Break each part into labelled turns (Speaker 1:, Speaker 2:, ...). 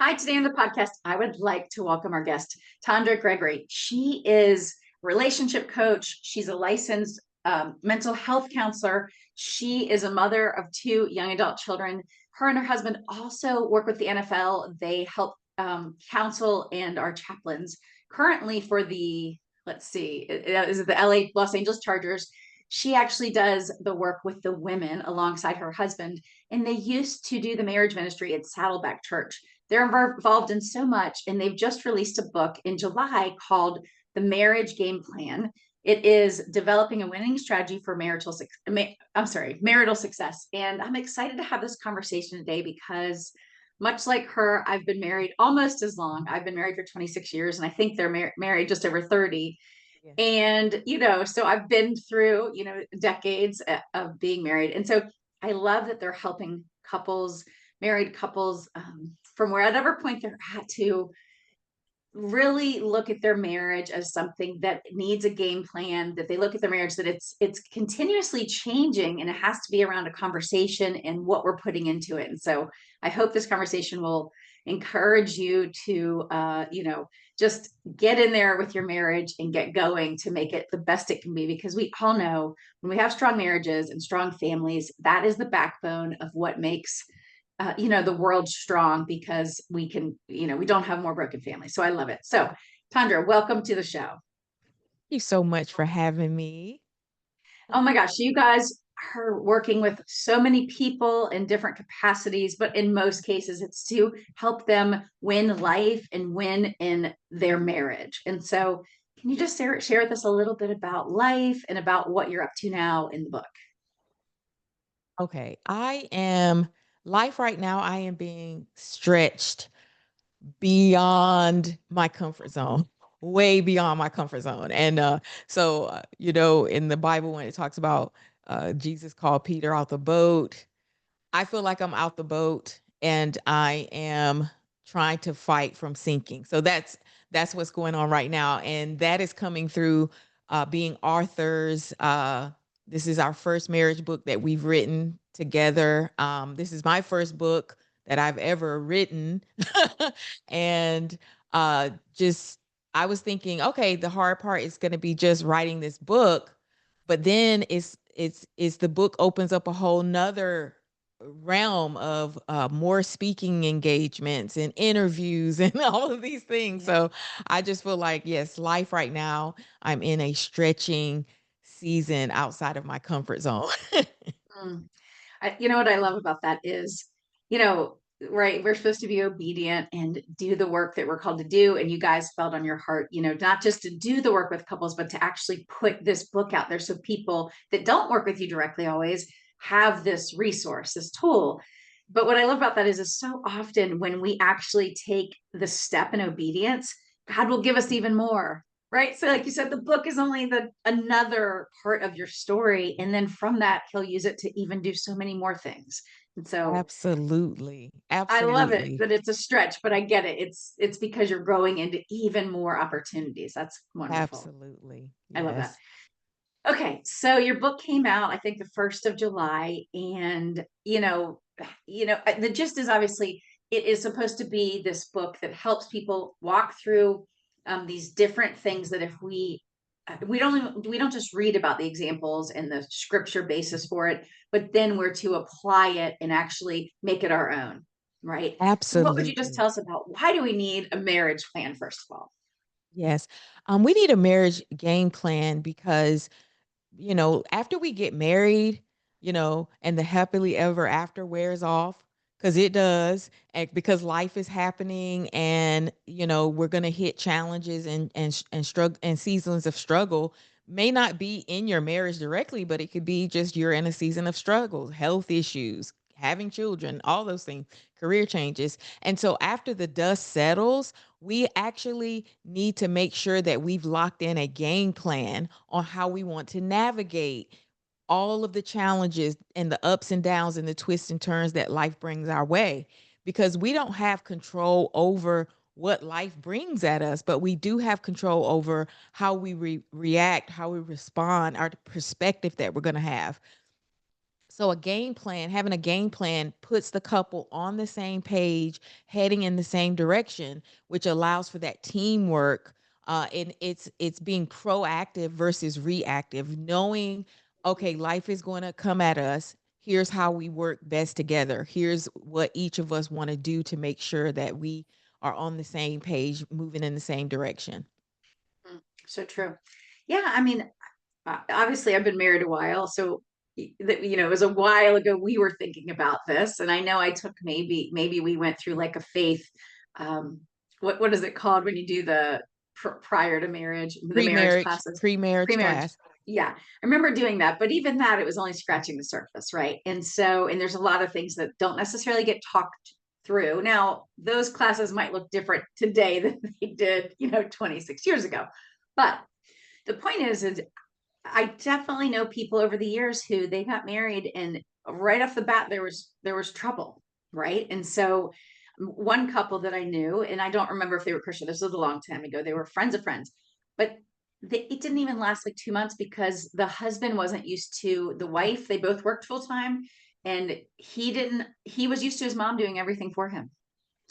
Speaker 1: Hi, today on the podcast, I would like to welcome our guest, Tandra Gregory. She is a relationship coach. She's a licensed mental health counselor. She is a mother of two young adult children. Her and her husband also work with the NFL. They help counsel and are chaplains currently for the, let's see, is it the LA Los Angeles Chargers? She actually does the work with the women alongside her husband, and they used to do the marriage ministry at Saddleback Church. They're involved in so much, and they've just released a book in July called The Marriage Game Plan. It is developing a winning strategy for marital success. And I'm excited to have this conversation today because much like her, I've been married almost as long. I've been married for 26 years, and I think they're married just over 30.
Speaker 2: Yeah.
Speaker 1: And, so I've been through, decades of being married. And so I love that they're helping married couples, from whatever point they're at to really look at their marriage as something that needs a game plan, that they look at their marriage, that it's continuously changing and it has to be around a conversation and what we're putting into it. And so I hope this conversation will encourage you to just get in there with your marriage and get going to make it the best it can be, because we all know when we have strong marriages and strong families, that is the backbone of what makes the world strong, because we don't have more broken families. So I love it. So, Tandra, welcome to the show.
Speaker 2: You so much for having me.
Speaker 1: Oh my gosh, you guys are working with so many people in different capacities, but in most cases, it's to help them win life and win in their marriage. And so, can you just share with us a little bit about life and about what you're up to now in the book?
Speaker 2: Okay, life right now, I am being stretched beyond my comfort zone, way beyond my comfort zone. In the Bible, when it talks about Jesus called Peter out the boat, I feel like I'm out the boat and I am trying to fight from sinking. So that's what's going on right now, and that is coming through being authors. This is our first marriage book that we've written together. This is my first book that I've ever written, and just I was thinking, okay, the hard part is going to be just writing this book, but then it's the book opens up a whole nother realm of more speaking engagements and interviews and all of these things.
Speaker 1: Yeah.
Speaker 2: So I just feel like, yes, life right now, I'm in a stretching season outside of my comfort zone.
Speaker 1: Mm. You know what I love about that is, you know, right, we're supposed to be obedient and do the work that we're called to do. And you guys felt on your heart, not just to do the work with couples, but to actually put this book out there so people that don't work with you directly always have this resource, this tool. But what I love about that is so often when we actually take the step in obedience, God will give us even more. Right. So, like you said, the book is only the another part of your story. And then from that, he'll use it to even do so many more things. And so
Speaker 2: Absolutely.
Speaker 1: I love it
Speaker 2: Absolutely.
Speaker 1: that it's a stretch, but I get it. It's because you're growing into even more opportunities. That's wonderful.
Speaker 2: Absolutely.
Speaker 1: I love that.
Speaker 2: Yes.
Speaker 1: Okay, so your book came out, I think, the 1st of July, and the gist is obviously it is supposed to be this book that helps people walk through these different things that if we don't just read about the examples and the scripture basis for it, but then we're to apply it and actually make it our own, right? So, what would you just
Speaker 2: Absolutely.
Speaker 1: tell us about why do we need a marriage plan, first of all?
Speaker 2: Yes. We need a marriage game plan because after we get married, and the happily ever after wears off, because it does, and because life is happening, and we're gonna hit challenges and struggle and seasons of struggle. May not be in your marriage directly, but it could be just you're in a season of struggle, health issues, having children, all those things, career changes. And so after the dust settles, we actually need to make sure that we've locked in a game plan on how we want to navigate all of the challenges and the ups and downs and the twists and turns that life brings our way, because we don't have control over what life brings at us, but we do have control over how we react, how we respond, our perspective that we're going to have. So a game plan, having a game plan puts the couple on the same page, heading in the same direction, which allows for that teamwork. And it's being proactive versus reactive, knowing, okay, life is going to come at us. Here's how we work best together. Here's what each of us want to do to make sure that we are on the same page, moving in the same direction.
Speaker 1: Mm, so true. Yeah, I mean, obviously I've been married a while, so that it was a while ago we were thinking about this, and I know I took maybe we went through like a faith, um, what is it called when you do the prior to marriage, the marriage
Speaker 2: Pre-marriage,
Speaker 1: classes,
Speaker 2: pre-marriage
Speaker 1: pre-marriage.
Speaker 2: class.
Speaker 1: Yeah, I remember doing that, but even that, it was only scratching the surface, right? And there's a lot of things that don't necessarily get talked through. Now, those classes might look different today than they did, 26 years ago, but the point is I definitely know people over the years who they got married and right off the bat there was trouble, right? And so one couple that I knew, and I don't remember if they were Christian, this was a long time ago, they were friends of friends, but it didn't even last like 2 months because the husband wasn't used to the wife. They both worked full time, and he was used to his mom doing everything for him.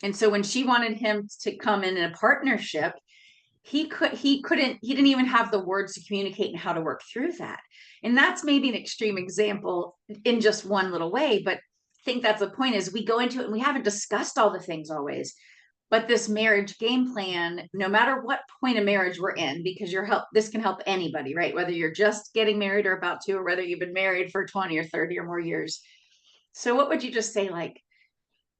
Speaker 1: And so when she wanted him to come in a partnership, he didn't even have the words to communicate and how to work through that. And that's maybe an extreme example in just one little way, but I think that's the point. Is we go into it and we haven't discussed all the things always, but this marriage game plan, no matter what point of marriage we're in, because this can help anybody, right? Whether you're just getting married or about to, or whether you've been married for 20 or 30 or more years. So what would you just say, like,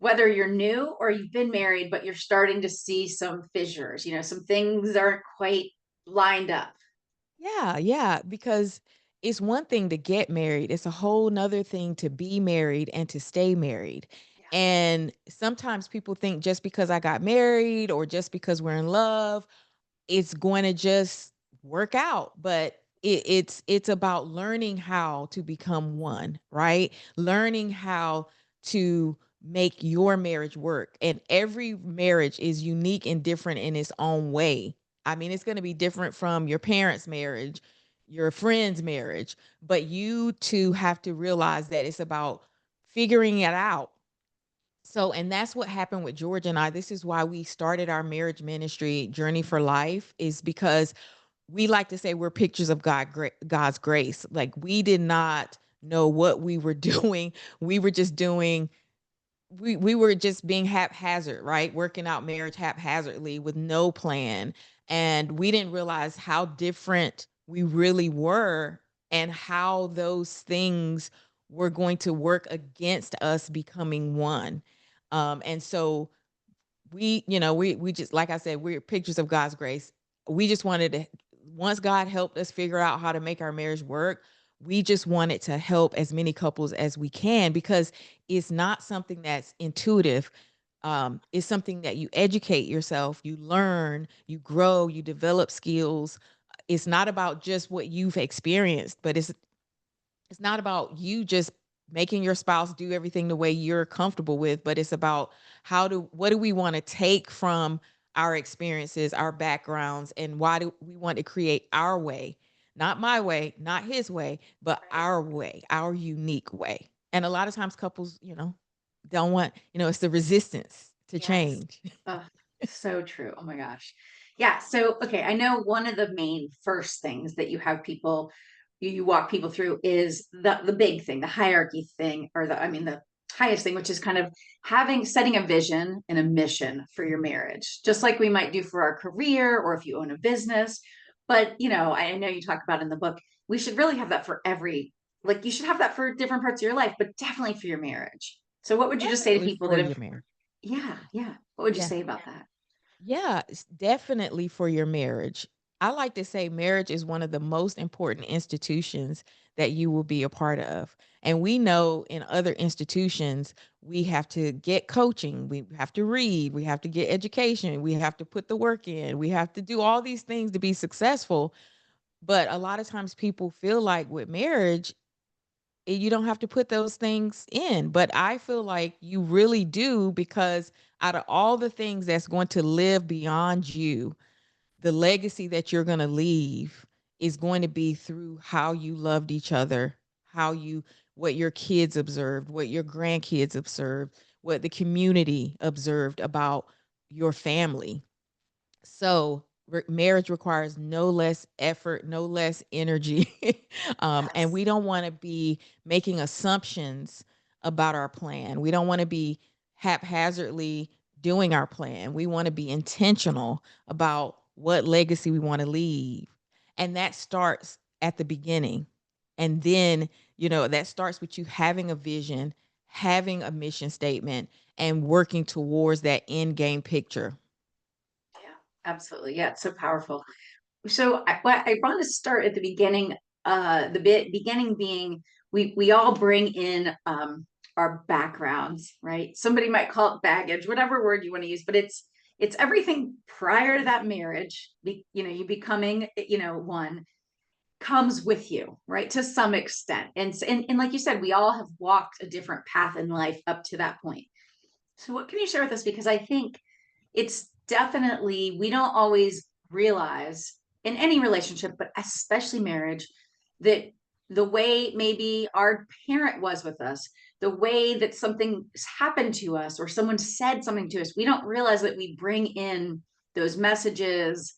Speaker 1: whether you're new or you've been married, but you're starting to see some fissures, some things aren't quite lined up.
Speaker 2: Yeah, yeah, because it's one thing to get married, it's a whole nother thing to be married and to stay married.
Speaker 1: Yeah.
Speaker 2: And sometimes people think just because I got married or just because we're in love, it's going to just work out. But it's about learning how to become one, right? Learning how to make your marriage work. And every marriage is unique and different in its own way. I mean, it's going to be different from your parents' marriage, your friend's marriage, but you two have to realize that it's about figuring it out. So, and that's what happened with George and I. This is why we started our marriage ministry, Journey for Life, is because we like to say we're pictures of God's grace. Like we did not know what we were doing. We were just doing we were just being haphazard, right? Working out marriage haphazardly with no plan. And we didn't realize how different we really were and how those things were going to work against us becoming one. And so we just, like I said, we're pictures of God's grace. We just wanted to, once God helped us figure out how to make our marriage work, we just wanted to help as many couples as we can because it's not something that's intuitive. It's something that you educate yourself, you learn, you grow, you develop skills. It's not about just what you've experienced, but it's not about you just making your spouse do everything the way you're comfortable with, but it's about what do we want to take from our experiences, our backgrounds, and why do we want to create our way? Not my way, not his way, but
Speaker 1: Right.
Speaker 2: our way, our unique way. And a lot of times couples, don't want, it's the resistance to
Speaker 1: Yes.
Speaker 2: change.
Speaker 1: Oh, so true. Oh my gosh. Yeah. So, okay. I know one of the main first things that you walk people through is the big thing, the hierarchy thing, or the highest thing, which is kind of setting a vision and a mission for your marriage, just like we might do for our career or if you own a business. But, I know you talk about in the book, we should really have that for like you should have that for different parts of your life, but definitely for your marriage. So what would you just say to
Speaker 2: Definitely
Speaker 1: people
Speaker 2: for
Speaker 1: that have
Speaker 2: your marriage.
Speaker 1: yeah, yeah. What would you
Speaker 2: Yeah.
Speaker 1: say about that?
Speaker 2: Yeah, it's definitely for your marriage. I like to say marriage is one of the most important institutions that you will be a part of. And we know in other institutions, we have to get coaching, we have to read, we have to get education, we have to put the work in, we have to do all these things to be successful. But a lot of times people feel like with marriage, you don't have to put those things in. But I feel like you really do because out of all the things that's going to live beyond you, the legacy that you're going to leave is going to be through how you loved each other, how you what your kids observed, what your grandkids observed, what the community observed about your family. So marriage requires no less effort, no less energy. And
Speaker 1: Yes.
Speaker 2: we don't want to be making assumptions about our plan. We don't want to be haphazardly doing our plan. We want to be intentional about what legacy we want to leave. And that starts at the beginning. And then, that starts with you having a vision, having a mission statement, and working towards that end game picture.
Speaker 1: Yeah, absolutely. Yeah, it's so powerful. So I want to start at the beginning. Beginning being we all bring in our backgrounds, right? Somebody might call it baggage, whatever word you want to use, but it's everything prior to that marriage. You becoming one comes with you, right? To some extent, and like you said, we all have walked a different path in life up to that point. So what can you share with us? Because I think it's definitely, we don't always realize in any relationship, but especially marriage, that the way maybe our parent was with us, the way that something happened to us or someone said something to us, we don't realize that we bring in those messages,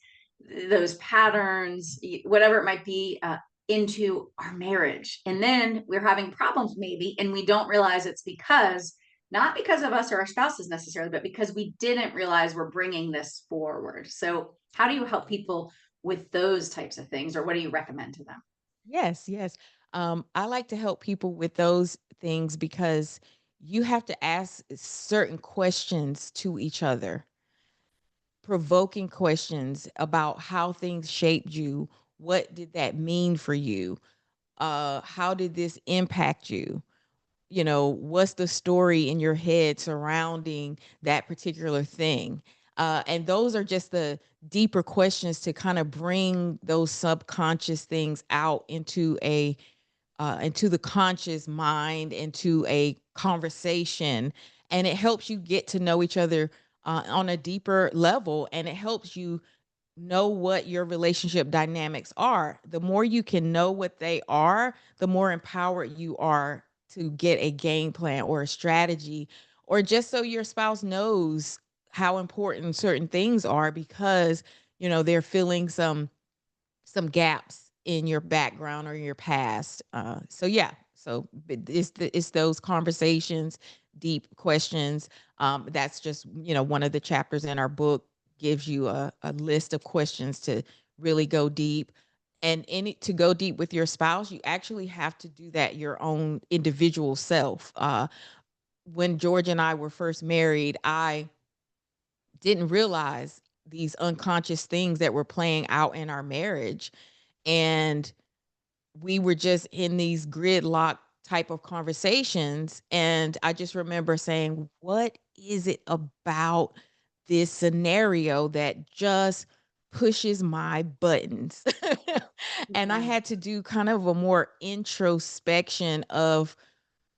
Speaker 1: those patterns, whatever it might be, into our marriage. And then we're having problems maybe, and we don't realize it's because not because of us or our spouses necessarily, but because we didn't realize we're bringing this forward. So, how do you help people with those types of things, or what do you recommend to them?
Speaker 2: Yes, yes. I like to help people with those things because you have to ask certain questions to each other, provoking questions about how things shaped you. What did that mean for you? How did this impact you? What's the story in your head surrounding that particular thing? And those are just the deeper questions to kind of bring those subconscious things out into the conscious mind, into a conversation, and it helps you get to know each other on a deeper level, and it helps you know what your relationship dynamics are. The more you can know what they are, the more empowered you are to get a game plan or a strategy, or just so your spouse knows how important certain things are because they're feeling some gaps in your background or your past. So yeah, so it's those conversations, deep questions. That's just one of the chapters in our book gives you a list of questions to really go deep. And to go deep with your spouse, you actually have to do that your own individual self. When George and I were first married, I didn't realize these unconscious things that were playing out in our marriage, and we were just in these gridlock type of conversations. And I just remember saying, what is it about this scenario that just pushes my buttons? And I
Speaker 1: Yeah.
Speaker 2: had to do kind of a more introspection of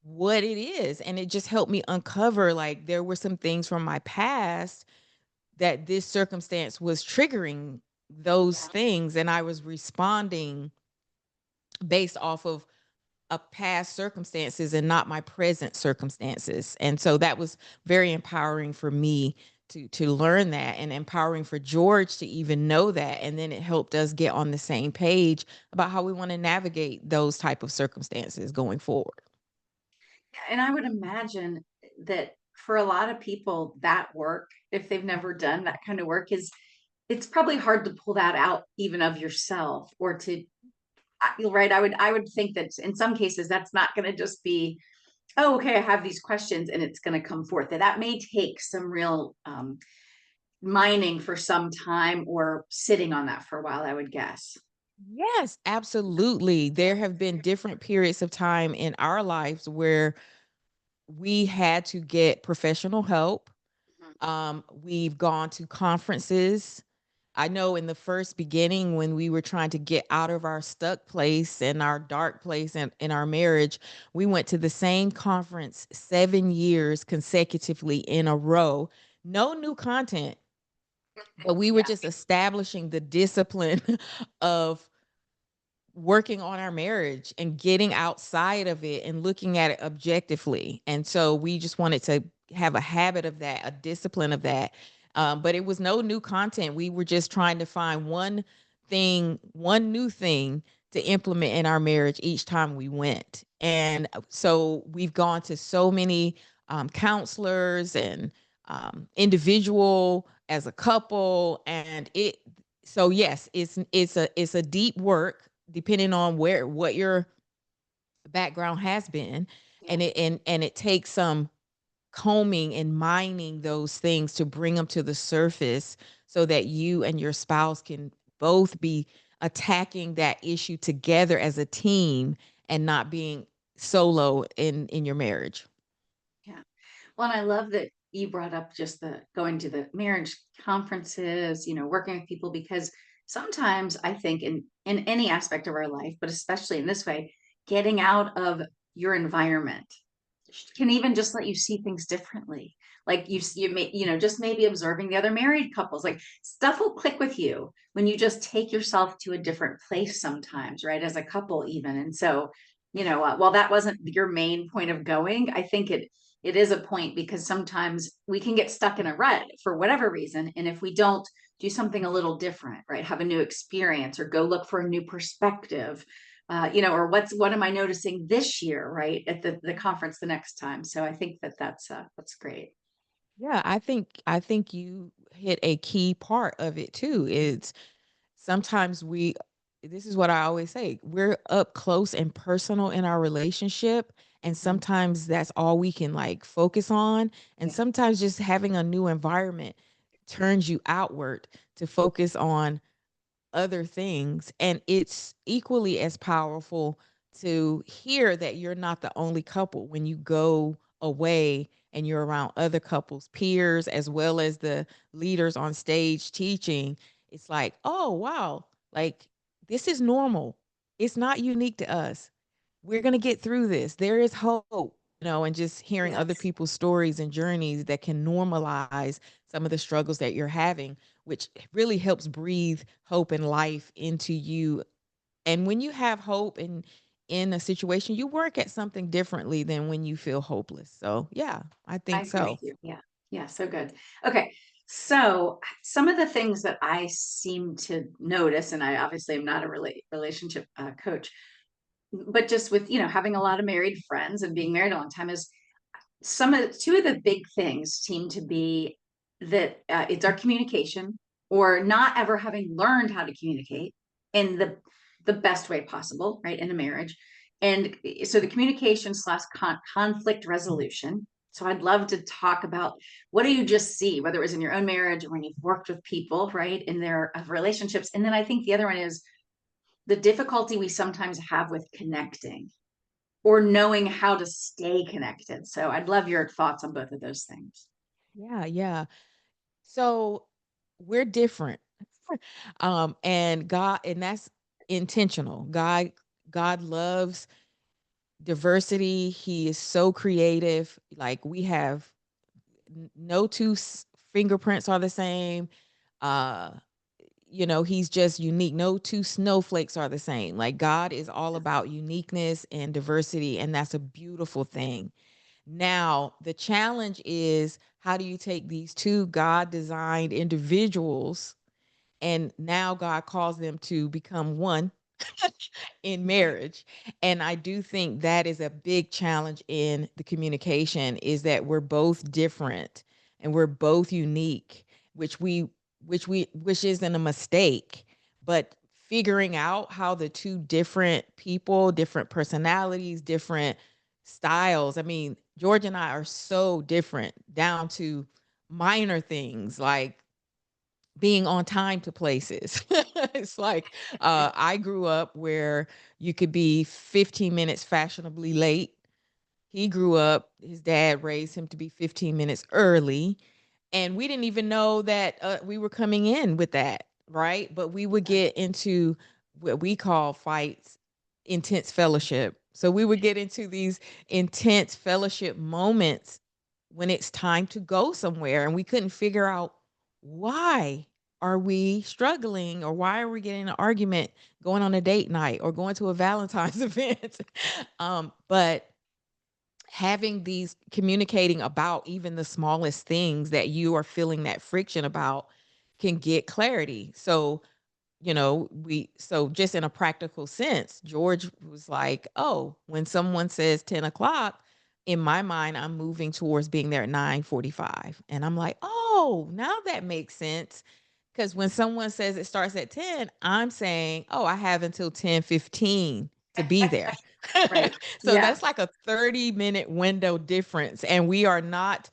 Speaker 2: what it is. And it just helped me uncover like there were some things from my past that this circumstance was triggering those things. And I was responding based off of a past circumstances and not my present circumstances. And so that was very empowering for me to learn that, and empowering for George to even know that. And then it helped us get on the same page about how we want to navigate those type of circumstances going forward.
Speaker 1: And I would imagine that for a lot of people, that work, if they've never done that kind of work, it's probably hard to pull that out even of yourself or to right. I would think that in some cases that's not going to just be, oh, okay, I have these questions and it's going to come forth. That may take some real mining for some time or sitting on that for a while, I would guess.
Speaker 2: Yes, absolutely. There have been different periods of time in our lives where we had to get professional help.
Speaker 1: Mhm.
Speaker 2: We've gone to conferences. I know in the first beginning when we were trying to get out of our stuck place and our dark place in our marriage, we went to the same conference 7 years consecutively in a row. No new content, but we were
Speaker 1: Yeah.
Speaker 2: just establishing the discipline of working on our marriage and getting outside of it and looking at it objectively. And so we just wanted to have a habit of that, a discipline of that. But it was no new content. We were just trying to find one thing, one new thing to implement in our marriage each time we went. And so we've gone to so many counselors and individual as a couple, and it so yes, it's a deep work depending on where what your background has been,
Speaker 1: Yeah.
Speaker 2: and it takes some combing and mining those things to bring them to the surface so that you and your spouse can both be attacking that issue together as a team and not being solo in your marriage.
Speaker 1: Yeah. Well, and I love that you brought up just the going to the marriage conferences, working with people, because sometimes I think in any aspect of our life, but especially in this way, getting out of your environment can even just let you see things differently. Like you may, just maybe observing the other married couples, like stuff will click with you when you just take yourself to a different place sometimes, right? As a couple, even. And so, while that wasn't your main point of going, I think it is a point, because sometimes we can get stuck in a rut for whatever reason. And if we don't do something a little different, right, have a new experience or go look for a new perspective, or what am I noticing this year, right, at the conference the next time. So I think that's great.
Speaker 2: Yeah, I think you hit a key part of it too. It's sometimes we this is what I always say, we're up close and personal in our relationship, and
Speaker 1: Mhm.
Speaker 2: sometimes that's all we can like focus on, and
Speaker 1: Yeah.
Speaker 2: sometimes just having a new environment turns you outward to focus on other things. And it's equally as powerful to hear that you're not the only couple when you go away and you're around other couples, peers, as well as the leaders on stage teaching. It's like, oh, wow, like this is normal. It's not unique to us. We're going to get through this. There is hope. And just hearing other
Speaker 1: Yes.
Speaker 2: people's stories and journeys that can normalize some of the struggles that you're having, which really helps breathe hope and life into you. And when you have hope in a situation, you work at something differently than when you feel hopeless. So, yeah, I
Speaker 1: I
Speaker 2: think
Speaker 1: agree with
Speaker 2: so.
Speaker 1: you. Yeah. Yeah. So good. Okay. So some of the things that I seem to notice, and I obviously am not a relationship coach, but just with, having a lot of married friends and being married a long time, is two of the big things seem to be that it's our communication, or not ever having learned how to communicate in the best way possible, right, in a marriage. And so the communication slash conflict resolution. So I'd love to talk about, what do you just see, whether it was in your own marriage or when you've worked with people, right, in their relationships. And then I think the other one is the difficulty we sometimes have with connecting, or knowing how to stay connected. So I'd love your thoughts on both of those things.
Speaker 2: Yeah, yeah. So we're different. And that's intentional. God loves diversity. He is so creative. Like we have no fingerprints are the same. Uh he's just unique. No two snowflakes are the same. Like God is all
Speaker 1: Yes.
Speaker 2: about uniqueness and diversity, and that's a beautiful thing. Now, the challenge is, how do you take these two God designed individuals, and now God calls them to become one in marriage? And I do think that is a big challenge in the communication, is that we're both different and we're both unique, which isn't a mistake, but figuring out how the two different people, different personalities, different styles. I mean, George and I are so different down to minor things like being on time to places. It's like I grew up where you could be 15 minutes fashionably late. He grew up, his dad raised him to be 15 minutes early. And we didn't even know that we were coming in with that, right? But we would get into what we call fights, intense fellowship. So we would get into these intense fellowship moments when it's time to go somewhere, and we couldn't figure out, why are we struggling, or why are we getting in an argument going on a date night or going to a Valentine's event? But having these communicating about even the smallest things that you are feeling that friction about can get clarity. So, so just in a practical sense, George was like, oh, when someone says 10 o'clock, in my mind, I'm moving towards being there at 9:45. And I'm like, oh, now that makes sense. Because when someone says it starts at 10, I'm saying, oh, I have until 10:15 to be there.
Speaker 1: Right.
Speaker 2: So
Speaker 1: Yeah.
Speaker 2: that's like a 30-minute window difference. And we are not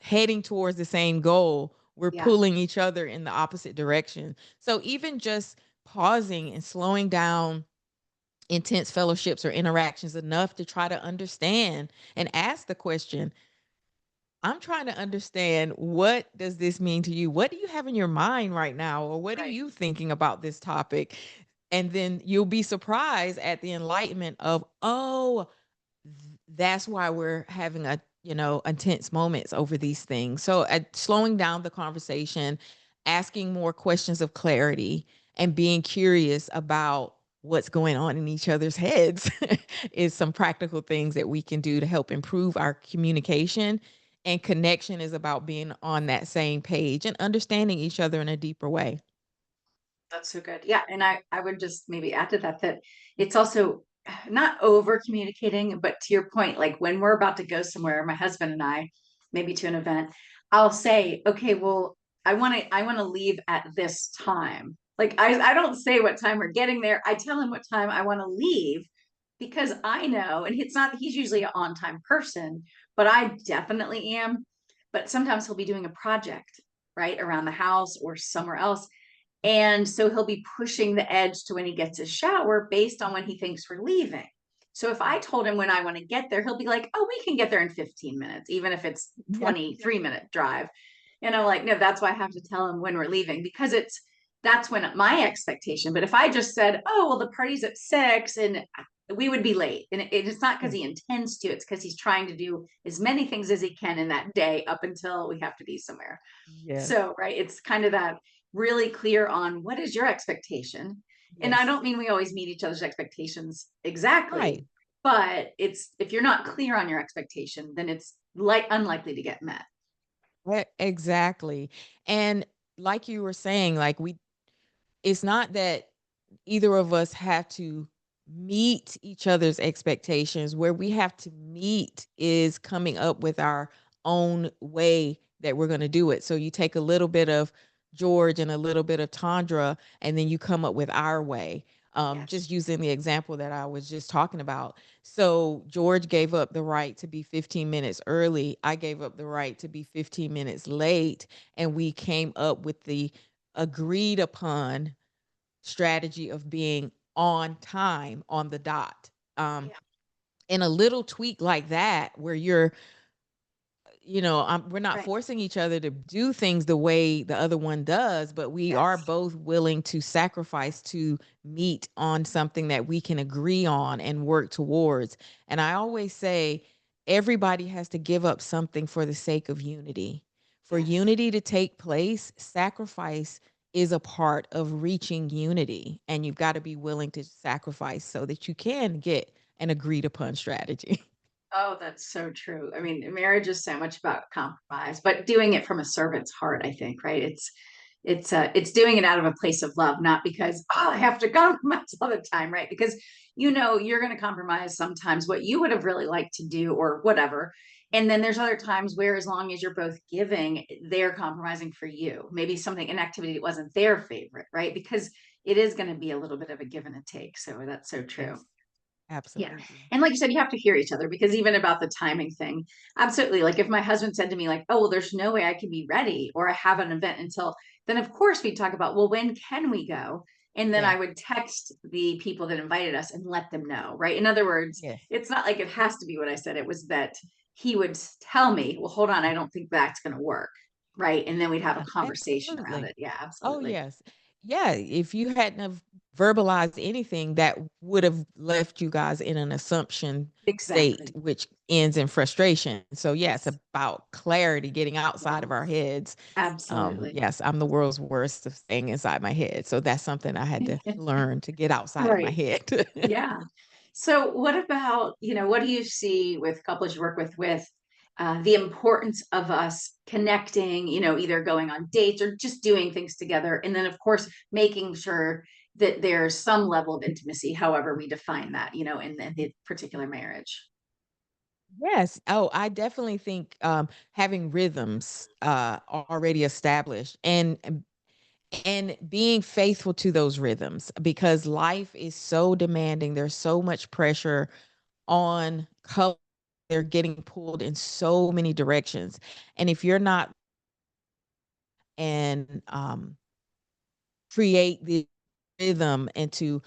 Speaker 2: heading towards the same goal. We're
Speaker 1: Yeah.
Speaker 2: pulling each other in the opposite direction. So even just pausing and slowing down intense fellowships or interactions enough to try to understand and ask the question, I'm trying to understand, what does this mean to you? What do you have in your mind right now? Or what are
Speaker 1: Right.
Speaker 2: you thinking about this topic? And then you'll be surprised at the enlightenment of, oh, that's why we're having intense moments over these things. So slowing down the conversation, asking more questions of clarity, and being curious about what's going on in each other's heads is some practical things that we can do to help improve our communication. And connection is about being on that same page and understanding each other in a deeper way.
Speaker 1: That's so good. Yeah, and I would just maybe add to that that it's also not over communicating, but to your point, like when we're about to go somewhere, my husband and I, maybe to an event, I'll say, okay, well, I want to leave at this time. Like I don't say what time we're getting there. I tell him what time I want to leave because I know, and it's not he's usually an on-time person, but I definitely am. But sometimes he'll be doing a project, right, around the house or somewhere else, and so he'll be pushing the edge to when he gets his shower based on when he thinks we're leaving. So if I told him when I want to get there, he'll be like, oh, we can get there in 15 minutes, even if it's
Speaker 2: Yeah.
Speaker 1: 23-minute drive. And I'm like, no, that's why I have to tell him when we're leaving because that's when my expectation. But if I just said, oh, well, the party's at 6 and we would be late. And it's not because
Speaker 2: Yeah.
Speaker 1: he intends to, it's because he's trying to do as many things as he can in that day up until we have to be somewhere.
Speaker 2: Yes.
Speaker 1: So, right, it's kind of that really clear on what is your expectation. And I
Speaker 2: Yes.
Speaker 1: don't mean we always meet each other's expectations exactly,
Speaker 2: Right.
Speaker 1: but it's if you're not clear on your expectation, then it's like unlikely to get met.
Speaker 2: Exactly. And like you were saying, like it's not that either of us have to meet each other's expectations. Where we have to meet is coming up with our own way that we're going to do it. So you take a little bit of George and a little bit of Tandra, and then you come up with our way.
Speaker 1: Yes.
Speaker 2: Just using the example that I was just talking about. So George gave up the right to be 15 minutes early. I gave up the right to be 15 minutes late. And we came up with the agreed upon strategy of being on time on the dot. Um,
Speaker 1: Yeah.
Speaker 2: and a little tweak like that, where you're, we're not
Speaker 1: Right.
Speaker 2: forcing each other to do things the way the other one does, but we are
Speaker 1: Yes.
Speaker 2: both willing to sacrifice to meet on something that we can agree on and work towards. And I always say, everybody has to give up something for the sake of unity. For
Speaker 1: Yes.
Speaker 2: unity to take place, sacrifice is a part of reaching unity. And you've got to be willing to sacrifice so that you can get an agreed upon strategy.
Speaker 1: Oh, that's so true. I mean, marriage is so much about compromise, but doing it from a servant's heart, I think, right? It's doing it out of a place of love, not because oh, I have to compromise all the time, right? Because you're going to compromise sometimes what you would have really liked to do or whatever. And then there's other times where as long as you're both giving, they're compromising for you. Maybe something an activity that wasn't their favorite, right? Because it is going to be a little bit of a give and a take. So that's so true.
Speaker 2: Yes,
Speaker 1: Yeah.
Speaker 2: absolutely.
Speaker 1: And like you said, you have to hear each other because even about the timing thing, absolutely. Like if my husband said to me, like, oh, well, there's no way I can be ready or I have an event until then, of course, we'd talk about, well, when can we go? And then
Speaker 2: Yeah.
Speaker 1: I would text the people that invited us and let them know, right? In other words,
Speaker 2: Yes.
Speaker 1: it's not like it has to be what I said. It was that he would tell me, well, hold on, I don't think that's going to work. Right. And then we'd have a
Speaker 2: Yeah,
Speaker 1: conversation around
Speaker 2: absolutely.
Speaker 1: it. Yeah,
Speaker 2: Oh,
Speaker 1: absolutely.
Speaker 2: yes. yeah, if you hadn't have verbalized anything, that would have left you guys in an assumption state,
Speaker 1: Exactly.
Speaker 2: which ends in frustration. So yeah, it's
Speaker 1: Yes.
Speaker 2: about clarity, getting outside of our
Speaker 1: Yes.
Speaker 2: heads.
Speaker 1: Absolutely.
Speaker 2: Yes, I'm the world's worst of staying inside my head. So that's something I had to learn to get outside of my
Speaker 1: Right.
Speaker 2: head.
Speaker 1: Yeah. So what about, what do you see with couples you work with the importance of us connecting, either going on dates or just doing things together. And then of course, making sure that there's some level of intimacy, however we define that, in the particular marriage.
Speaker 2: Yes. Oh, I definitely think having rhythms already established, and being faithful to those rhythms, because life is so demanding. There's so much pressure on couple. They're getting pulled in so many directions. And if you're not, and create the rhythm, and to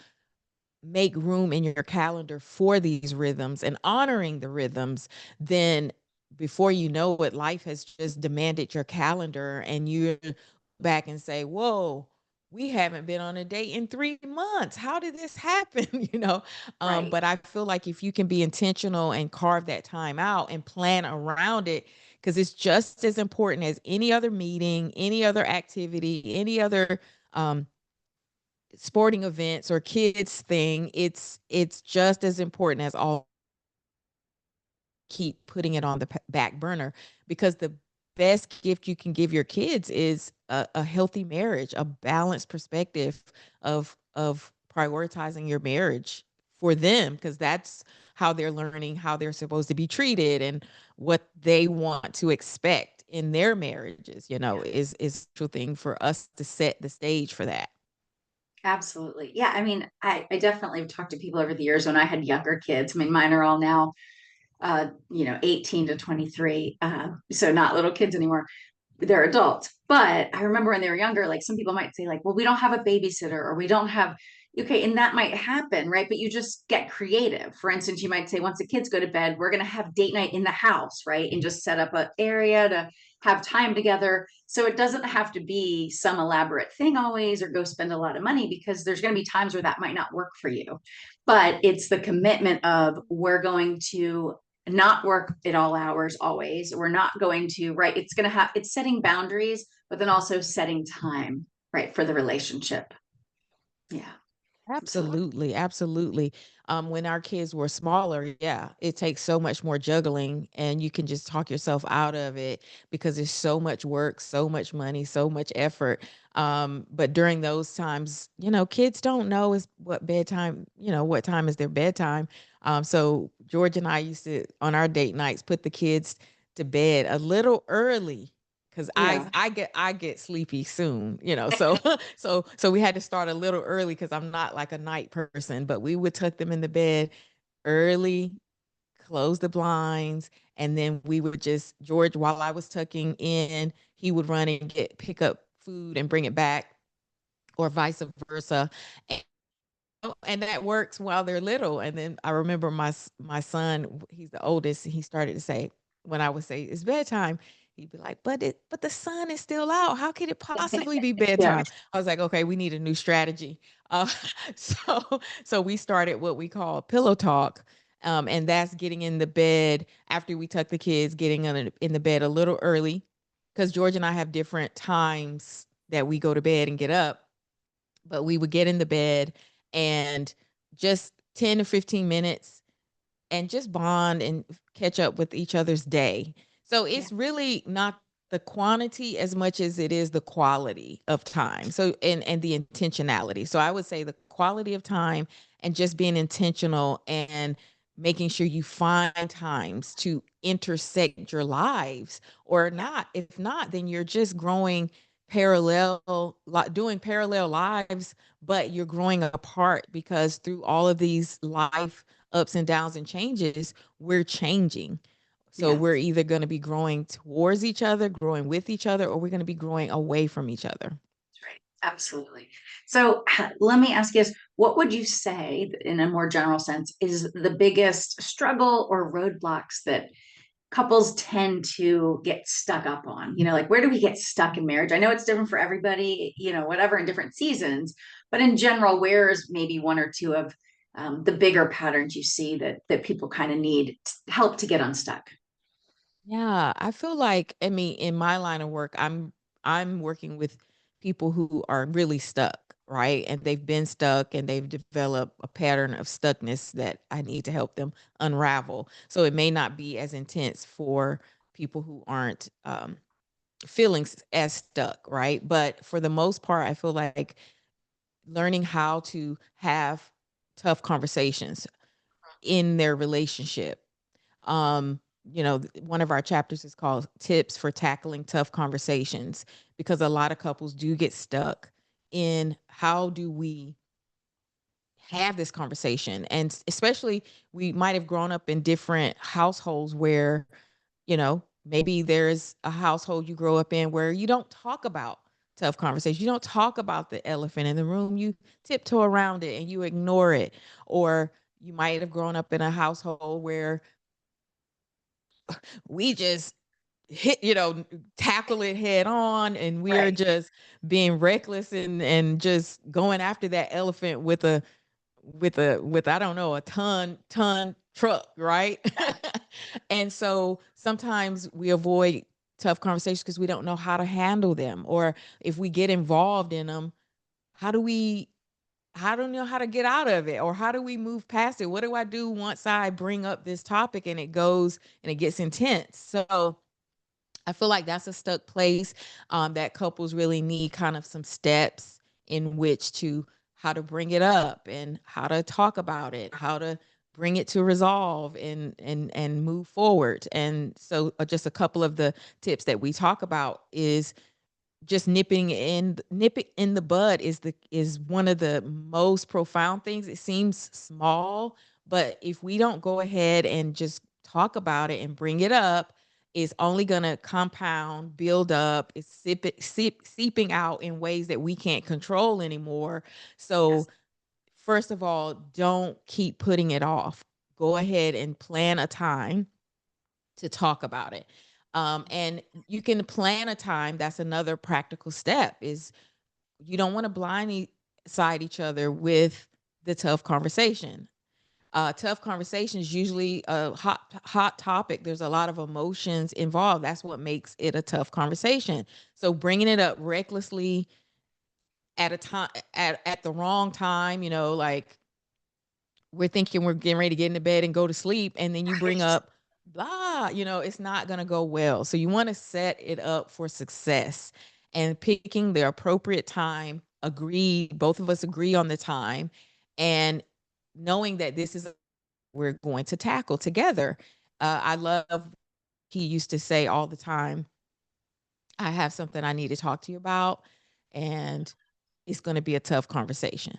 Speaker 2: make room in your calendar for these rhythms and honoring the rhythms, then before you know it, life has just demanded your calendar, and you back and say, "Whoa, we haven't been on a date in 3 months. How did this happen?"
Speaker 1: Right.
Speaker 2: But I feel like if you can be intentional and carve that time out and plan around it, because it's just as important as any other meeting, any other activity, any other um, sporting events or kids thing. It's just as important as all. Keep putting it on the back burner, because the best gift you can give your kids is a healthy marriage, a balanced perspective of prioritizing your marriage for them, because that's how they're learning how they're supposed to be treated, and what they want to expect in their marriages,
Speaker 1: Yeah.
Speaker 2: is a thing for us to set the stage for that.
Speaker 1: Absolutely. Yeah. I mean, I definitely have talked to people over the years when I had younger kids. I mean, mine are all now 18 to 23. So not little kids anymore. They're adults. But I remember when they were younger, like some people might say, like, well, we don't have a babysitter or we don't have, okay, and that might happen, right? But you just get creative. For instance, you might say, once the kids go to bed, we're going to have date night in the house, right? And just set up an area to have time together. So it doesn't have to be some elaborate thing always or go spend a lot of money, because there's going to be times where that might not work for you. But it's the commitment of we're going to not work at all hours always. We're not going to, right? It's going to have, it's setting boundaries, but then also setting time, right, for the relationship. Yeah, absolutely.
Speaker 2: Absolutely, absolutely. When our kids were smaller, yeah, it takes so much more juggling, and you can just talk yourself out of it because it's so much work, so much money, so much effort. But during those times, kids don't know is what bedtime, what time is their bedtime. So George and I used to, on our date nights, put the kids to bed a little early, because I
Speaker 1: Yeah.
Speaker 2: I get I get sleepy soon, so so we had to start a little early, because I'm not like a night person, but we would tuck them in the bed early, close the blinds, and then we would just, George, while I was tucking in, he would run and pick up food and bring it back, or vice versa. Oh, and that works while they're little. And then I remember my son, he's the oldest, he started to say, when I would say it's bedtime, he'd be like, but the sun is still out. How could it possibly be
Speaker 1: Yeah.
Speaker 2: bedtime? I was like, okay, we need a new strategy. Uh, so we started what we call pillow talk. And that's getting in the bed after we tuck the kids, getting in the bed a little early, because George and I have different times that we go to bed and get up, but we would get in the bed and just 10 to 15 minutes, and just bond and catch up with each other's day. So
Speaker 1: Yeah.
Speaker 2: it's really not the quantity as much as it is the quality of time. So and the intentionality. So I would say the quality of time, and just being intentional, and making sure you find times to intersect your lives, or
Speaker 1: Yeah.
Speaker 2: not. If not, then you're just growing parallel, doing parallel lives, but you're growing apart, because through all of these life ups and downs and changes, we're changing. So
Speaker 1: Yeah.
Speaker 2: we're either going to be growing towards each other, growing with each other, or we're going to be growing away from each other.
Speaker 1: Right. Absolutely. So let me ask you this. What would you say, in a more general sense, is the biggest struggle or roadblocks that couples tend to get stuck up on, like where do we get stuck in marriage? I know it's different for everybody, whatever, in different seasons, but in general, where's maybe one or two of the bigger patterns you see that people kind of need help to get unstuck?
Speaker 2: Yeah, I feel like, I mean, in my line of work, I'm working with people who are really stuck, right? And they've been stuck and they've developed a pattern of stuckness that I need to help them unravel. So it may not be as intense for people who aren't feeling as stuck, right? But for the most part, I feel like learning how to have tough conversations in their relationship. One of our chapters is called Tips for Tackling Tough Conversations, because a lot of couples do get stuck in how do we have this conversation. And especially, we might have grown up in different households where, maybe there's a household you grow up in where you don't talk about tough conversations. You don't talk about the elephant in the room. You tiptoe around it and you ignore it. Or you might have grown up in a household where we just hit, tackle it head on, and we are
Speaker 1: Right.
Speaker 2: just being reckless and just going after that elephant with I don't know, a ton truck, right? And so sometimes we avoid tough conversations because we don't know how to handle them, or if we get involved in them, how do we I don't know how to get out of it, or how do we move past it? What do I do once I bring up this topic and it goes and it gets intense? So I feel like that's a stuck place, that couples really need kind of some steps in which to how to bring it up and how to talk about it, how to bring it to resolve and move forward. And so, just a couple of the tips that we talk about is just nip it in the bud is one of the most profound things. It seems small, but if we don't go ahead and just talk about it and bring it up, it's only going to compound, build up. It's seeping out in ways that we can't control anymore. So
Speaker 1: Yes.
Speaker 2: first of all, don't keep putting it off. Go ahead and plan a time to talk about it. And you can plan a time. That's another practical step, is you don't want to blindside each other with the tough conversation. Tough conversation is usually a hot topic. There's a lot of emotions involved. That's what makes it a tough conversation. So bringing it up recklessly at a time at the wrong time, like we're thinking we're getting ready to get into bed and go to sleep, and then you bring
Speaker 1: Right.
Speaker 2: up blah, it's not going to go well. So you want to set it up for success, and picking the appropriate time, agree, both of us agree on the time, and knowing that this is we're going to tackle together. I love, he used to say all the time, I have something I need to talk to you about, and it's going to be a tough conversation.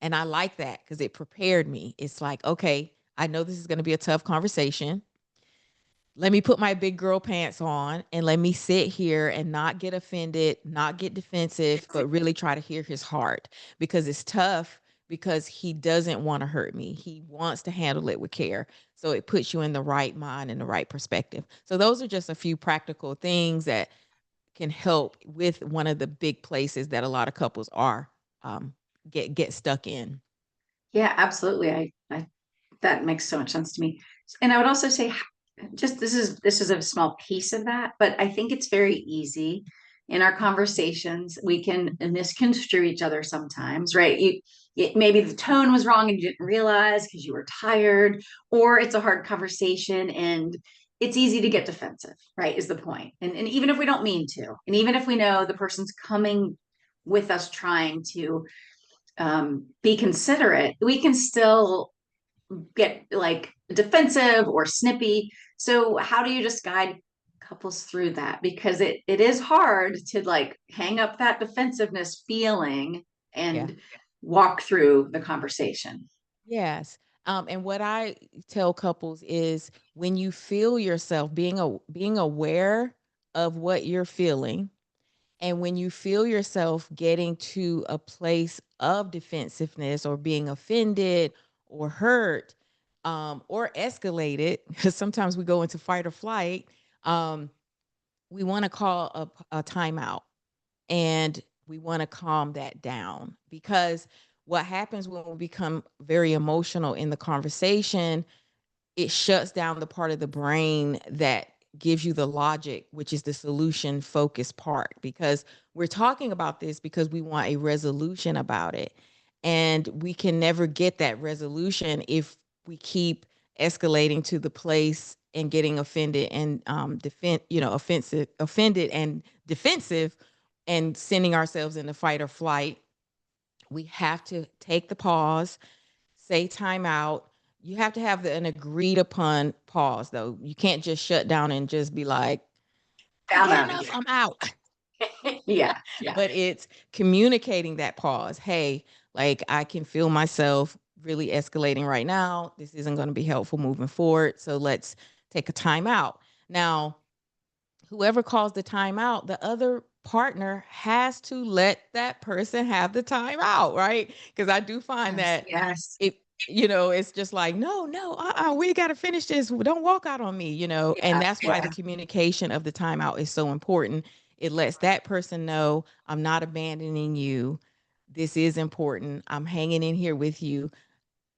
Speaker 2: And I like that because it prepared me. It's like, okay, I know this is going to be a tough conversation. Let me put my big girl pants on and let me sit here and not get offended, not get defensive, but really try to hear his heart, because it's tough, because he doesn't want to hurt me. He wants to handle it with care. So it puts you in the right mind and the right perspective. So those are just a few practical things that can help with one of the big places that a lot of couples are um, get stuck in.
Speaker 1: Yeah, absolutely. I that makes so much sense to me. And I would also say, just this is a small piece of that, but I think it's very easy in our conversations. We can misconstrue each other sometimes, right? Maybe the tone was wrong and you didn't realize because you were tired, or it's a hard conversation and it's easy to get defensive, right? Is the point. And even if we don't mean to, and even if we know the person's coming with us trying to be considerate, we can still get like defensive or snippy. So how do you just guide couples through that? Because it is hard to like hang up that defensiveness feeling
Speaker 2: Yeah.
Speaker 1: and walk through the conversation.
Speaker 2: Yes. And what I tell couples is, when you feel yourself being aware of what you're feeling, and when you feel yourself getting to a place of defensiveness or being offended or hurt, or escalate it, because sometimes we go into fight or flight, um, we want to call a timeout, and we want to calm that down, because what happens when we become very emotional in the conversation, it shuts down the part of the brain that gives you the logic, which is the solution focused part. Because we're talking about this because we want a resolution about it. And we can never get that resolution if we keep escalating to the place and getting offended and offended and defensive, and sending ourselves into fight or flight. We have to take the pause, say time out. You have to have an agreed upon pause, though. You can't just shut down and just be like, I've
Speaker 1: I'm
Speaker 2: had
Speaker 1: out of
Speaker 2: enough,
Speaker 1: here.
Speaker 2: I'm out.
Speaker 1: Yeah, yeah,
Speaker 2: But it's communicating that pause. Hey, like, I can feel myself really escalating right now. This isn't going to be helpful moving forward. So let's take a time out. Now, whoever calls the timeout, the other partner has to let that person have the timeout, right? Because I do find
Speaker 1: yes,
Speaker 2: that
Speaker 1: yes.
Speaker 2: it, it's just like, no, no, we got to finish this. Don't walk out on me, and
Speaker 1: Yeah,
Speaker 2: that's why the
Speaker 1: yeah,
Speaker 2: communication of the timeout is so important. It lets that person know, I'm not abandoning you. This is important. I'm hanging in here with you,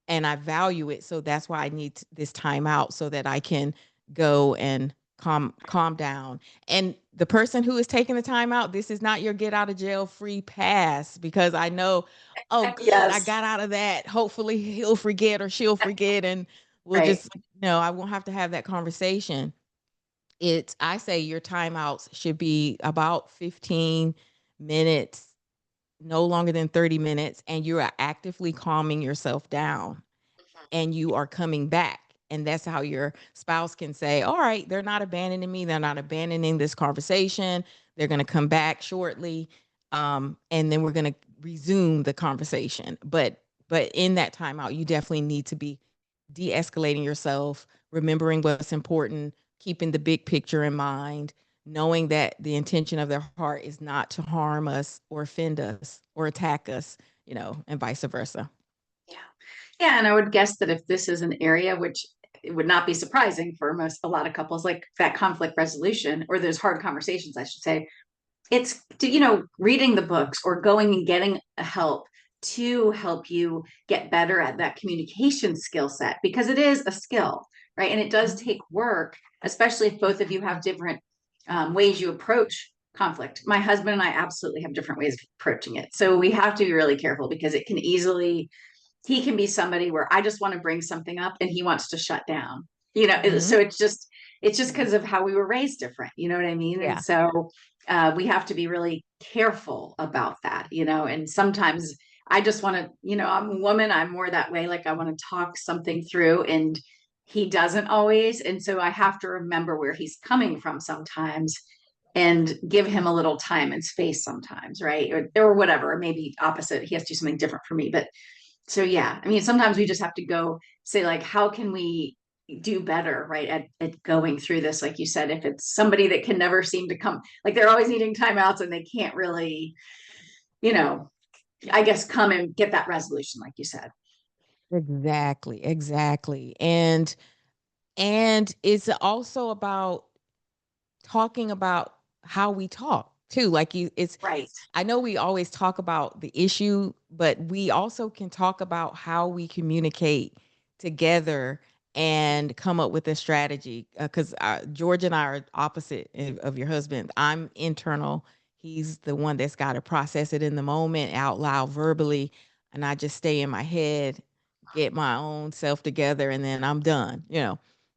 Speaker 2: and I value it. So that's why I need this time out, so that I can go and calm down. And the person who is taking the time out, this is not your get out of jail free pass, because I know, oh good, I
Speaker 1: yes,
Speaker 2: got out of that. Hopefully he'll forget or she'll forget, and we'll
Speaker 1: right.
Speaker 2: just, no, I won't have to have that conversation. It's, I say your timeouts should be about 15 minutes, no longer than 30 minutes, and you are actively calming yourself down, and you are coming back. And that's how your spouse can say, all right, they're not abandoning me. They're not abandoning this conversation. They're going to come back shortly. And then we're going to resume the conversation. But in that timeout, you definitely need to be de-escalating yourself, remembering what's important, keeping the big picture in mind, knowing that the intention of their heart is not to harm us or offend us or attack us, and vice versa.
Speaker 1: Yeah. Yeah, and I would guess that if this is an area which it would not be surprising for a lot of couples, like that conflict resolution or those hard conversations, I should say, it's reading the books or going and getting help to help you get better at that communication skill set, because it is a skill, right? And it does take work, especially if both of you have different ways you approach conflict. My husband and I absolutely have different ways of approaching it, so we have to be really careful, because it can easily he can be somebody where I just want to bring something up and he wants to shut down.
Speaker 2: Hmm.
Speaker 1: So it's just because of how we were raised different. You know what I mean? And
Speaker 2: Yeah.
Speaker 1: so we have to be really careful about that. And sometimes I just want to, I'm a woman. I'm more that way. Like I want to talk something through, and he doesn't always. And so I have to remember where he's coming from sometimes, and give him a little time and space sometimes, right? Or whatever, maybe opposite. He has to do something different for me, but so yeah, I mean, sometimes we just have to go say, like, how can we do better, right, at going through this? Like you said, if it's somebody that can never seem to come, like they're always needing timeouts and they can't really, you know, I guess come and get that resolution, like you said.
Speaker 2: Exactly, exactly. And it's also about talking about how we talk too. Like, it's,
Speaker 1: Right.
Speaker 2: I know we always talk about the issue, but we also can talk about how we communicate together and come up with a strategy. Because George and I are opposite of your husband. I'm internal. He's the one that's got to process it in the moment, out loud, verbally, and I just stay in my head, get my own self together, and then I'm done.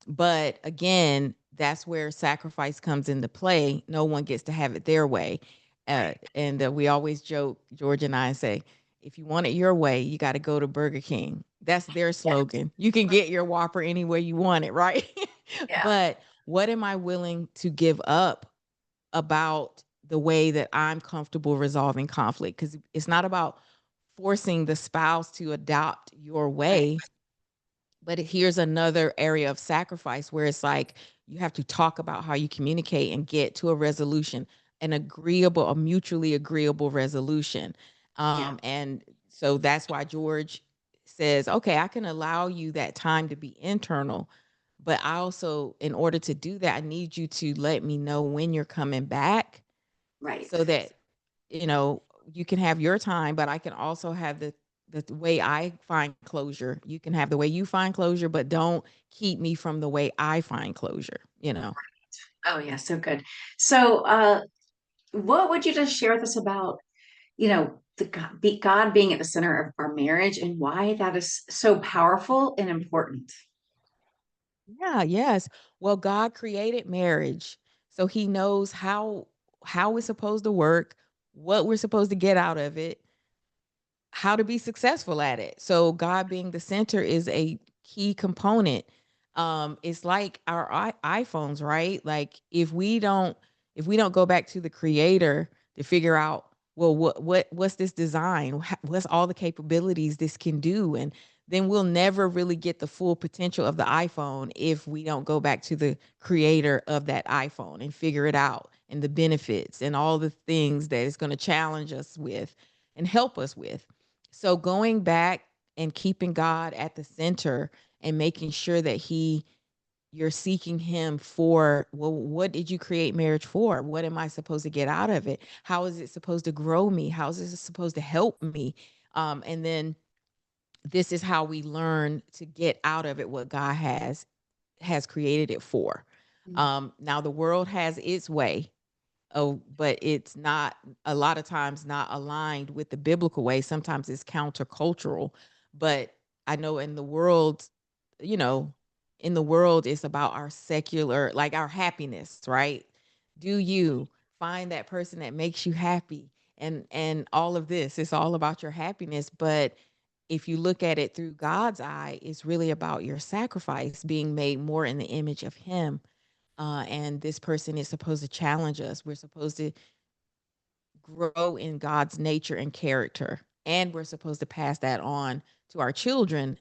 Speaker 2: But again, that's where sacrifice comes into play. No one gets to have it their way.
Speaker 1: Right.
Speaker 2: And we always joke, George and I, and say, if you want it your way, you got to go to Burger King. That's their
Speaker 1: Yeah.
Speaker 2: slogan. You can get your Whopper any way you want it, right?
Speaker 1: Yeah.
Speaker 2: But what am I willing to give up about the way that I'm comfortable resolving conflict? Because it's not about forcing the spouse to adopt your
Speaker 1: Right.
Speaker 2: way, but here's another area of sacrifice where it's like you have to talk about how you communicate and get to a resolution, a mutually agreeable resolution.
Speaker 1: Yeah.
Speaker 2: And so that's why George says, okay, I can allow you that time to be internal, but I also, in order to do that, I need you to let me know when you're coming back
Speaker 1: Right.
Speaker 2: so that, you know, you can have your time, but I can also have the way I find closure. You can have the way you find closure, but don't keep me from the way I find closure, you know.
Speaker 1: Oh yeah, so good. So what would you just share with us about, God being at the center of our marriage and why that is so powerful and important?
Speaker 2: Yeah, yes. Well, God created marriage, so he knows how it's supposed to work, what we're supposed to get out of it, how to be successful at it. So God being the center is a key component. It's like our iPhones, right? Like if we don't go back to the creator to figure out, well, what's this design? What's all the capabilities this can do? And then we'll never really get the full potential of the iPhone if we don't go back to the creator of that iPhone and figure it out and the benefits and all the things that it's going to challenge us with and help us with. So going back and keeping God at the center and making sure that you're seeking him for, well, what did you create marriage for? What am I supposed to get out of it? How is it supposed to grow me? How is this supposed to help me? And then this is how we learn to get out of it what God has created it for.
Speaker 1: Mm.
Speaker 2: Now the world has its way. Oh, but it's not, a lot of times, not aligned with the biblical way. Sometimes it's countercultural. But I know in the world, you know, in the world, it's about our secular, like our happiness, right? Do you find that person that makes you happy? And all of this, it's all about your happiness. But if you look at it through God's eye, it's really about your sacrifice being made more in the image of him. And this person is supposed to challenge us. We're supposed to grow in God's nature and character. And we're supposed to pass that on to our children.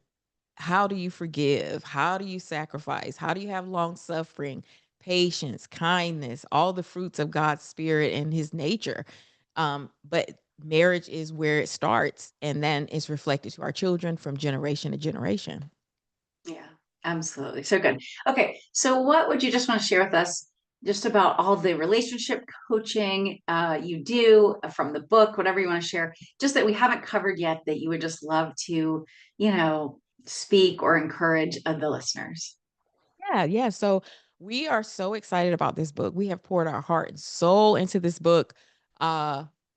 Speaker 2: How do you forgive? How do you sacrifice? How do you have long suffering, patience, kindness, all the fruits of God's spirit and his nature? But marriage is where it starts, and then it's reflected to our children from generation to generation.
Speaker 1: Yeah, absolutely. So good. Okay. So what would you just want to share with us just about all the relationship coaching you do from the book, whatever you want to share, just that we haven't covered yet that you would just love to, you know, speak or encourage the listeners?
Speaker 2: Yeah, yeah. So we are so excited about this book. We have poured our heart and soul into this book.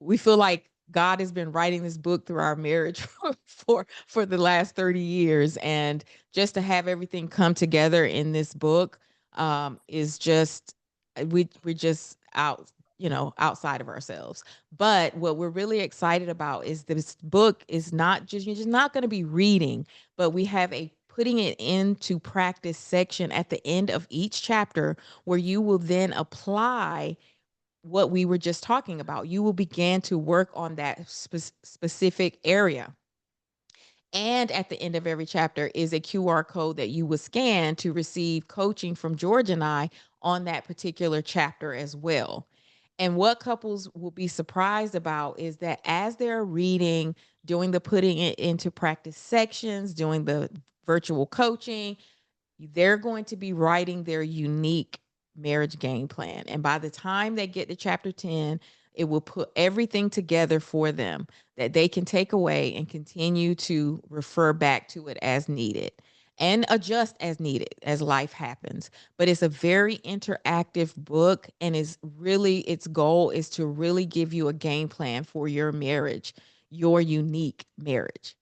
Speaker 2: We feel like God has been writing this book through our marriage for the last 30 years. And just to have everything come together in this book is just we're just out, outside of ourselves. But what we're really excited about is this book is not just, you're just not going to be reading, but we have a putting it into practice section at the end of each chapter where you will then apply what we were just talking about. You will begin to work on that specific area. And at the end of every chapter is a QR code that you would scan to receive coaching from George and I on that particular chapter as well. And what couples will be surprised about is that as they're reading, doing the putting it into practice sections, doing the virtual coaching, they're going to be writing their unique marriage game plan. And by the time they get to chapter 10, it will put everything together for them that they can take away and continue to refer back to it as needed and adjust as needed as life happens. But it's a very interactive book, and is really, its goal is to really give you a game plan for your marriage, your unique marriage.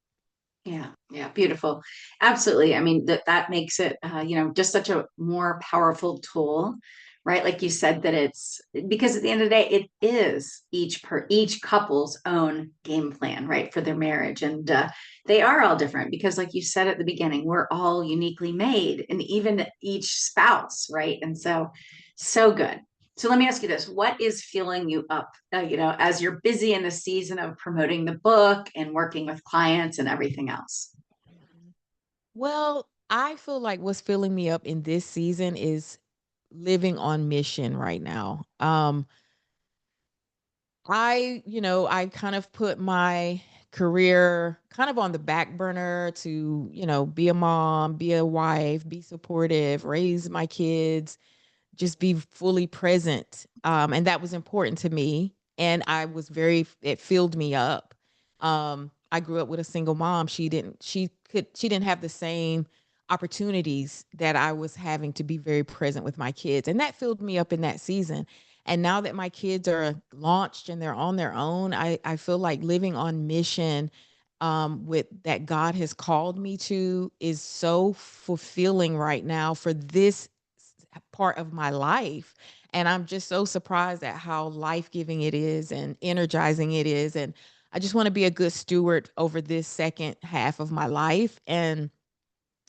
Speaker 1: Yeah, yeah, beautiful. Absolutely. I mean, that makes it, just such a more powerful tool, right? Like you said, that it's because at the end of the day, it is each couple's own game plan, right, for their marriage, and they are all different because, like you said at the beginning, we're all uniquely made, and even each spouse, right? And so, so good. So let me ask you this: what is filling you up, as you're busy in the season of promoting the book and working with clients and everything else?
Speaker 2: Well, I feel like what's filling me up in this season is living on mission right now. I kind of put my career kind of on the back burner to, be a mom, be a wife, be supportive, raise my kids, just be fully present. And that was important to me. And it filled me up. I grew up with a single mom. She didn't have the same opportunities that I was having to be very present with my kids. And that filled me up in that season. And now that my kids are launched and they're on their own, I feel like living on mission with that God has called me to is so fulfilling right now for this part of my life. And I'm just so surprised at how life-giving it is and energizing it is. And I just want to be a good steward over this second half of my life. And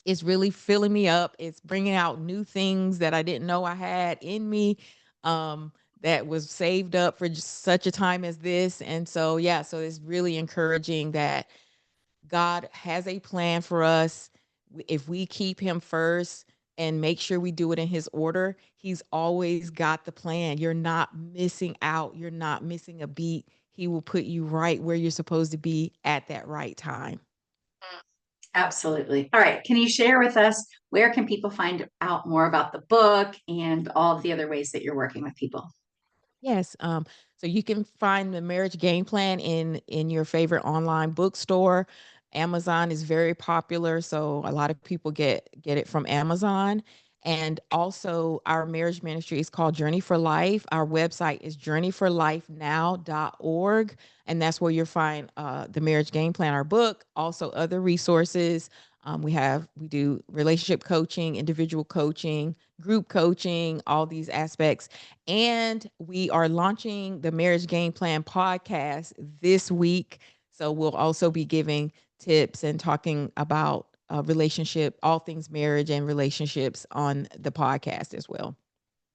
Speaker 2: it's really filling me up. It's bringing out new things that I didn't know I had in me, um, that was saved up for just such a time as this. And so, yeah, so it's really encouraging that God has a plan for us. If we keep him first and make sure we do it in his order, he's always got the plan. You're not missing out. You're not missing a beat. He will put you right where you're supposed to be at that right time.
Speaker 1: Absolutely. All right. Can you share with us where can people find out more about the book and all of the other ways that you're working with people?
Speaker 2: Yes. So you can find the marriage game plan in your favorite online bookstore. Amazon is very popular, so a lot of people get it from Amazon. And also our marriage ministry is called Journey for Life. Our website is journeyforlifenow.org. And that's where you'll find the marriage game plan, our book, also other resources. We do relationship coaching, individual coaching, group coaching, all these aspects. And we are launching the Marriage Game Plan podcast this week. So we'll also be giving tips and talking about relationship, all things marriage and relationships on the podcast as well.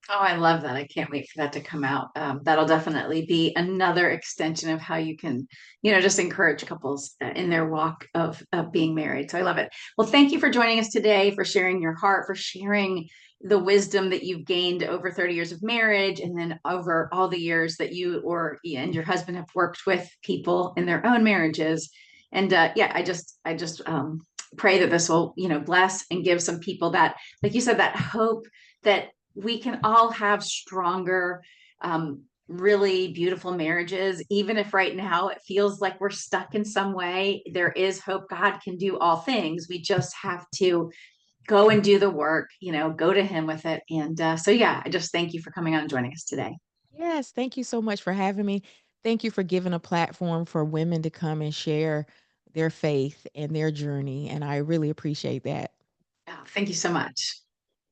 Speaker 1: Oh, I love that. I can't wait for that to come out. That'll definitely be another extension of how you can, just encourage couples in their walk of being married. So I love it. Well, thank you for joining us today, for sharing your heart, for sharing the wisdom that you've gained over 30 years of marriage, and then over all the years that and your husband have worked with people in their own marriages. And yeah, I just pray that this will, bless and give some people that, like you said, that hope that we can all have stronger, really beautiful marriages. Even if right now it feels like we're stuck in some way, there is hope. God can do all things. We just have to go and do the work, go to him with it. And so, yeah, I just thank you for coming on and joining us today.
Speaker 2: Yes, thank you so much for having me. Thank you for giving a platform for women to come and share their faith and their journey. And I really appreciate that.
Speaker 1: Oh, thank you so much.